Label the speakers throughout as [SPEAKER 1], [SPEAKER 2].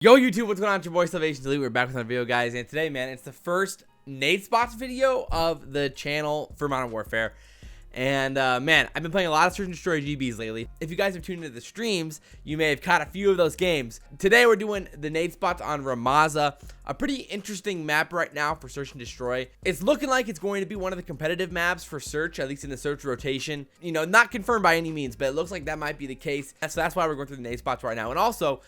[SPEAKER 1] Yo YouTube, what's going on? It's your boy SalvationsElite. We're back with another video, guys, and today, man, it's the first nade spots video of the channel for Modern Warfare. And man, I've been playing a lot of Search and Destroy GBs lately. If you guys have tuned into the streams, you may have caught a few of those games. Today we're doing the nade spots on Ramazza, a pretty interesting map right now for Search and Destroy. It's looking like it's going to be one of the competitive maps for Search, at least in the Search rotation. You know, not confirmed by any means, but it looks like that might be the case. So that's why we're going through the nade spots right now. And also,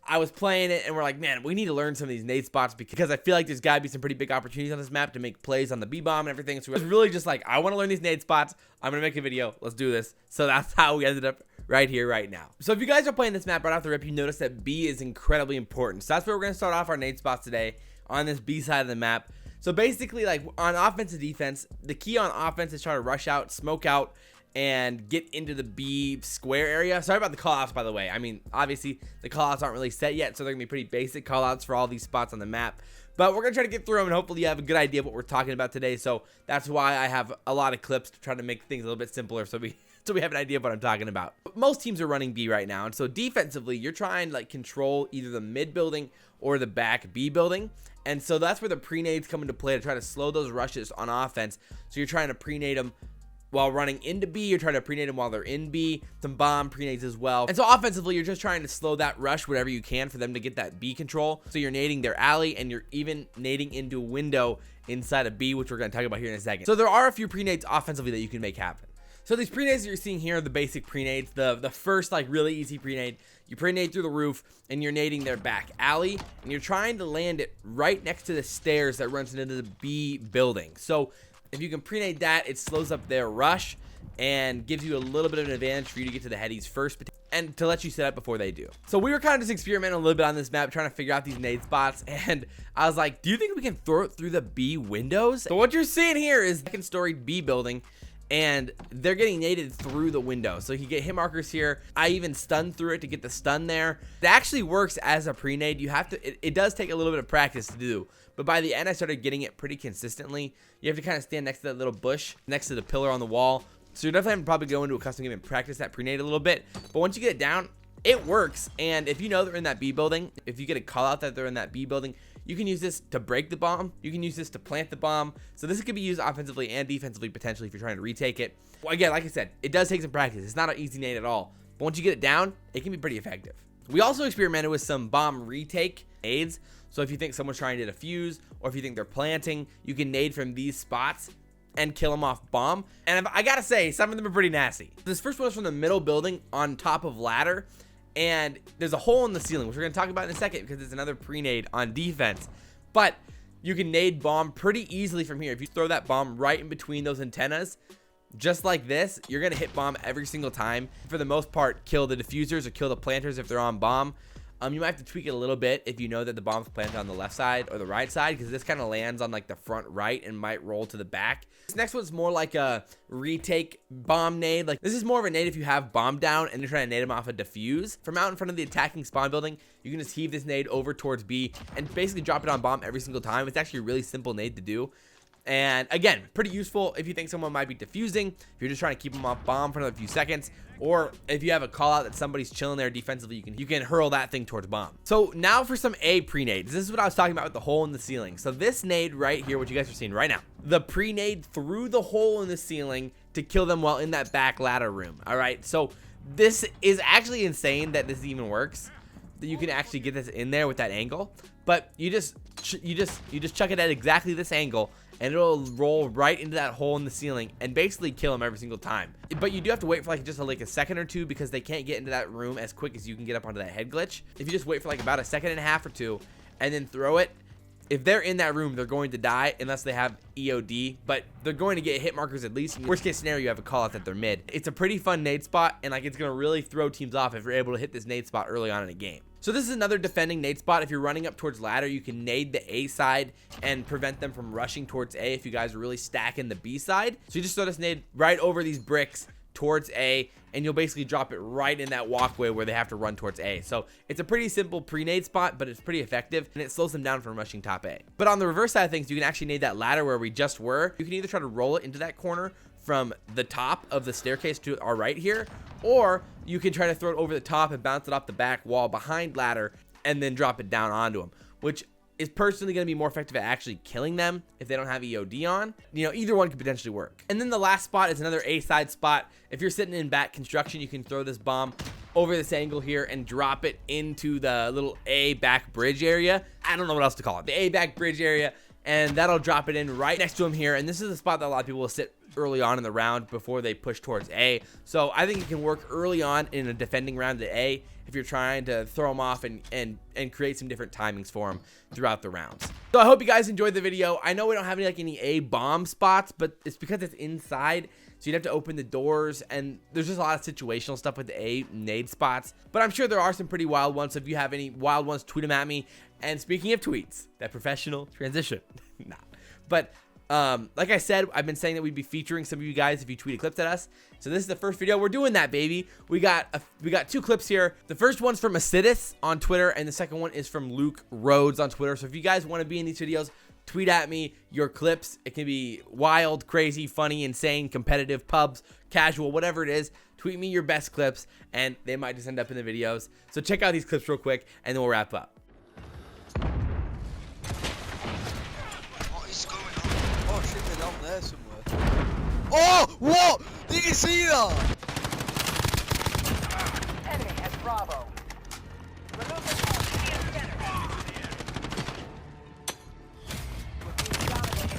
[SPEAKER 1] I was playing it and we're like, man, we need to learn some of these nade spots because I feel like there's got to be some pretty big opportunities on this map to make plays on the B-bomb and everything. So it was really just like, I want to learn these nade spots. I'm going to make a video. Let's do this. So that's how we ended up right here, right now. So if you guys are playing this map right off the rip, you notice that B is incredibly important. So that's where we're going to start off our nade spots today on this B side of the map. So basically, like on offense and defense, the key on offense is try to rush out, smoke out, and get into the B square area. Sorry about the callouts, by the way. I mean, obviously the callouts aren't really set yet, so they're gonna be pretty basic callouts for all these spots on the map. But we're gonna try to get through them, and hopefully you have a good idea of what we're talking about today. So that's why I have a lot of clips to try to make things a little bit simpler, so we have an idea of what I'm talking about. Most teams are running B right now, and so defensively, you're trying to like control either the mid building or the back B building. And so that's where the pre-nades come into play to try to slow those rushes on offense. So you're trying to pre-nade them while running into B, you're trying to pre-nade them while they're in B, some bomb pre-nades as well. And so offensively, you're just trying to slow that rush whatever you can for them to get that B control. So you're nading their alley, and you're even nading into a window inside of B, which we're going to talk about here in a second. So there are a few pre-nades offensively that you can make happen. So these pre-nades that you're seeing here are the basic pre-nades. The first like really easy pre-nade, you pre-nade through the roof and you're nading their back alley, and you're trying to land it right next to the stairs that runs into the B building. So if you can pre-nade that, it slows up their rush and gives you a little bit of an advantage for you to get to the headies first and to let you set up before they do. So we were kind of just experimenting a little bit on this map, trying to figure out these nade spots, and I was like, do you think we can throw it through the B windows? So what you're seeing here is the second-story B building, and they're getting naded through the window. So you get hit markers here. I even stunned through it to get the stun there. It actually works as a pre-nade. You have to, it does take a little bit of practice to do, but by the end I started getting it pretty consistently. You have to kind of stand next to that little bush next to the pillar on the wall. So you're definitely having to probably go into a custom game and practice that pre-nade a little bit, but once you get it down, it works. And if you know they're in that B building, if you get a call out that they're in that B building, you can use this to break the bomb. You can use this to plant the bomb. So this could be used offensively and defensively potentially if you're trying to retake it. Well, again, like I said, it does take some practice. It's not an easy nade at all. But once you get it down, it can be pretty effective. We also experimented with some bomb retake nades. So if you think someone's trying to defuse, or if you think they're planting, you can nade from these spots and kill them off bomb. And I gotta say, some of them are pretty nasty. This first one is from the middle building on top of ladder, and there's a hole in the ceiling, which we're gonna talk about in a second because it's another pre-nade on defense. But you can nade bomb pretty easily from here. If you throw that bomb right in between those antennas, just like this, you're gonna hit bomb every single time. For the most part, kill the diffusers or kill the planters if they're on bomb. You might have to tweak it a little bit if you know that the bomb's planted on the left side or the right side, because this kind of lands on like the front right and might roll to the back. This next one's more like a retake bomb nade. Like this is more of a nade if you have bomb down and you're trying to nade them off a diffuse. From out in front of the attacking spawn building, you can just heave this nade over towards B and basically drop it on bomb every single time. It's actually a really simple nade to do. And again, pretty useful if you think someone might be defusing, if you're just trying to keep them off bomb for another few seconds, or if you have a call out that somebody's chilling there defensively, you can hurl that thing towards bomb. So now for some A pre-nades. This is what I was talking about with the hole in the ceiling. So this nade right here, what you guys are seeing right now, the pre-nade through the hole in the ceiling to kill them while in that back ladder room. All right, so this is actually insane that this even works, that you can actually get this in there with that angle. But you just chuck it at exactly this angle, and it'll roll right into that hole in the ceiling and basically kill them every single time. But you do have to wait for like just a second or two, because they can't get into that room as quick as you can get up onto that head glitch. If you just wait for like about a second and a half or two and then throw it, if they're in that room, they're going to die unless they have EOD, but they're going to get hit markers at least. Worst case scenario, you have a call out that they're mid. It's a pretty fun nade spot, and like it's going to really throw teams off if you're able to hit this nade spot early on in a game. So this is another defending nade spot. If you're running up towards ladder, you can nade the A side and prevent them from rushing towards A if you guys are really stacking the B side. So you just throw this nade right over these bricks towards A, and you'll basically drop it right in that walkway where they have to run towards A. So it's a pretty simple pre-nade spot, but it's pretty effective, and it slows them down from rushing top A. But on the reverse side of things, you can actually nade that ladder where we just were. You can either try to roll it into that corner from the top of the staircase to our right here, or you can try to throw it over the top and bounce it off the back wall behind ladder and then drop it down onto them, which is personally going to be more effective at actually killing them if they don't have EOD on. You know, either one could potentially work. And then the last spot is another A side spot. If you're sitting in back construction, you can throw this bomb over this angle here and drop it into the little A back bridge area. I don't know what else to call it. The A back bridge area, and that'll drop it in right next to him here. And this is the spot that a lot of people will sit early on in the round before they push towards A. So I think it can work early on in a defending round to A if you're trying to throw them off and create some different timings for them throughout the rounds. So I hope you guys enjoyed the video. I know we don't have any A bomb spots, but it's because it's inside, so you'd have to open the doors, and there's just a lot of situational stuff with the A nade spots. But I'm sure there are some pretty wild ones, so if you have any wild ones, tweet them at me. And speaking of tweets, that professional transition. Nah. But like I said, I've been saying that we'd be featuring some of you guys if you tweeted clips at us. So this is the first video. We're doing that, baby. We got 2 clips here. The first one's from Acidus on Twitter, and the second one is from Luke Rhodes on Twitter. So if you guys want to be in these videos, tweet at me your clips. It can be wild, crazy, funny, insane, competitive, pubs, casual, whatever it is. Tweet me your best clips, and they might just end up in the videos. So check out these clips real quick, and then we'll wrap up.
[SPEAKER 2] There somewhere. Oh, what? Did you see that?
[SPEAKER 3] Enemy at Bravo.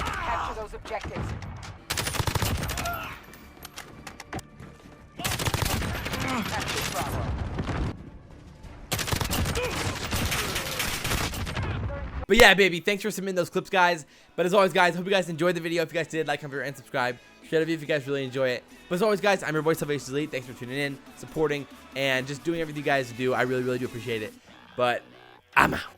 [SPEAKER 3] Capture those objectives. Capture Bravo.
[SPEAKER 1] But yeah, baby, thanks for submitting those clips, guys. But as always, guys, hope you guys enjoyed the video. If you guys did, like, comment, and subscribe. Share the video if you guys really enjoy it. But as always, guys, I'm your boy SalvationsElite. Thanks for tuning in, supporting, and just doing everything you guys do. I really, really do appreciate it. But I'm out.